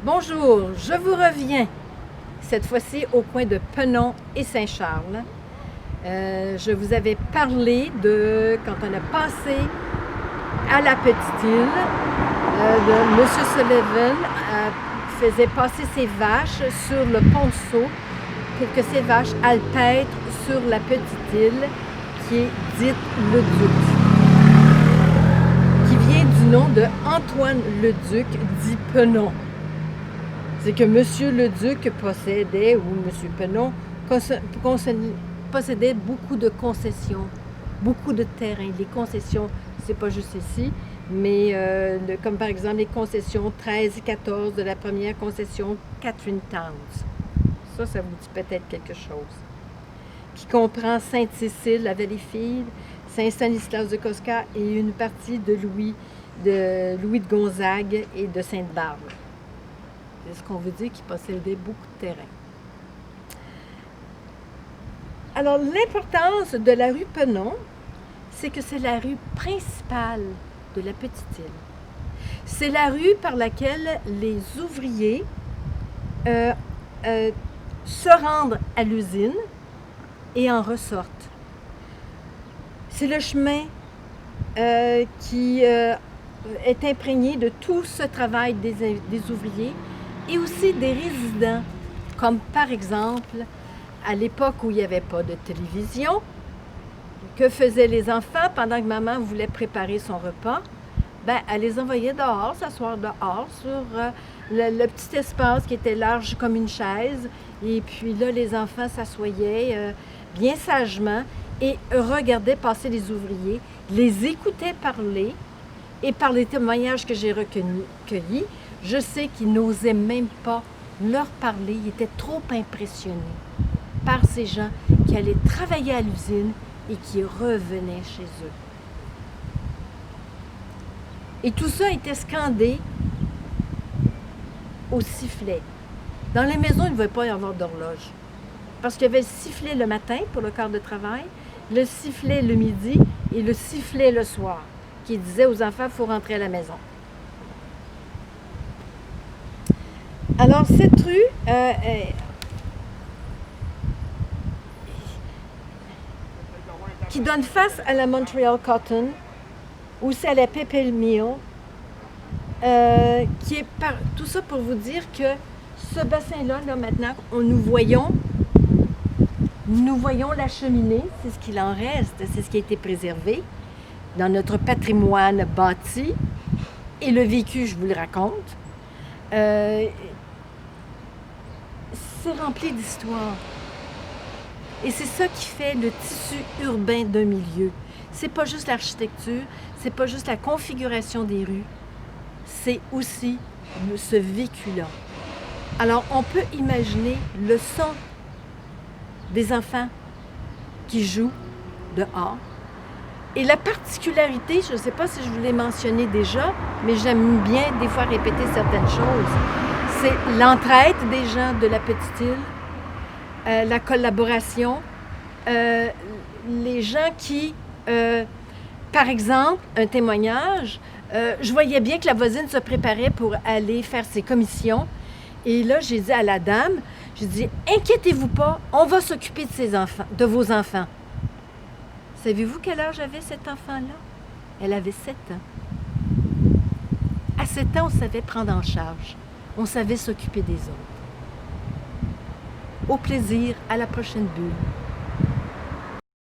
Bonjour, je vous reviens, cette fois-ci au coin de Penon et Saint-Charles. Je vous avais parlé de quand on a passé à la petite île, de M. Sullivan faisait passer ses vaches sur le ponceau pour que ces vaches alpêtrent sur la petite île qui est dite le Duc, qui vient du nom de Antoine le Duc dit Penon. C'est que M. le Duc possédait, ou M. Penon, possédait beaucoup de concessions, beaucoup de terrains. Les concessions, c'est pas juste ici, mais comme par exemple les concessions 13 et 14 de la première concession Catherine Towns. Ça vous dit peut-être quelque chose. Qui comprend Sainte-Cécile, la Valleyfield, Saint-Stanislas de Kostka et une partie de Louis de Gonzague et de Sainte-Barbe. C'est ce qu'on veut dire qu'il possédait beaucoup de terrain. Alors, l'importance de la rue Penon, c'est que c'est la rue principale de la petite île. C'est la rue par laquelle les ouvriers se rendent à l'usine et en ressortent. C'est le chemin qui est imprégné de tout ce travail des ouvriers et aussi des résidents, comme par exemple, à l'époque où il n'y avait pas de télévision, que faisaient les enfants pendant que maman voulait préparer son repas? Ben, elle les envoyait dehors, s'asseoir dehors sur le petit espace qui était large comme une chaise. Et puis là, les enfants s'assoyaient bien sagement et regardaient passer les ouvriers, les écoutaient parler. Et par les témoignages que j'ai recueillis, je sais qu'ils n'osaient même pas leur parler. Ils étaient trop impressionnés par ces gens qui allaient travailler à l'usine et qui revenaient chez eux. Et tout ça était scandé au sifflet. Dans les maisons, il ne devait pas y avoir d'horloge. Parce qu'il y avait le sifflet le matin pour le quart de travail, le sifflet le midi et le sifflet le soir, qui disait aux enfants, il faut rentrer à la maison. Alors, cette rue qui donne face à la Montreal Cotton, ou c'est à la Pepperell Mill, qui est tout ça pour vous dire que ce bassin-là, là, maintenant, nous voyons la cheminée, c'est ce qu'il en reste, c'est ce qui a été préservé dans notre patrimoine bâti, et le vécu, je vous le raconte. C'est rempli d'histoire. Et c'est ça qui fait le tissu urbain d'un milieu. C'est pas juste l'architecture, c'est pas juste la configuration des rues, c'est aussi ce vécu-là. Alors, on peut imaginer le son des enfants qui jouent dehors. Et la particularité, je ne sais pas si je vous l'ai mentionné déjà, mais j'aime bien des fois répéter certaines choses, c'est l'entraide des gens de la petite île, la collaboration, les gens qui, par exemple, un témoignage, je voyais bien que la voisine se préparait pour aller faire ses commissions. Et là, j'ai dit à la dame, j'ai dit, inquiétez-vous pas, on va s'occuper de vos enfants. Savez-vous quel âge avait cet enfant-là? Elle avait 7 ans. À 7 ans, on savait prendre en charge. On savait s'occuper des autres. Au plaisir, à la prochaine bulle.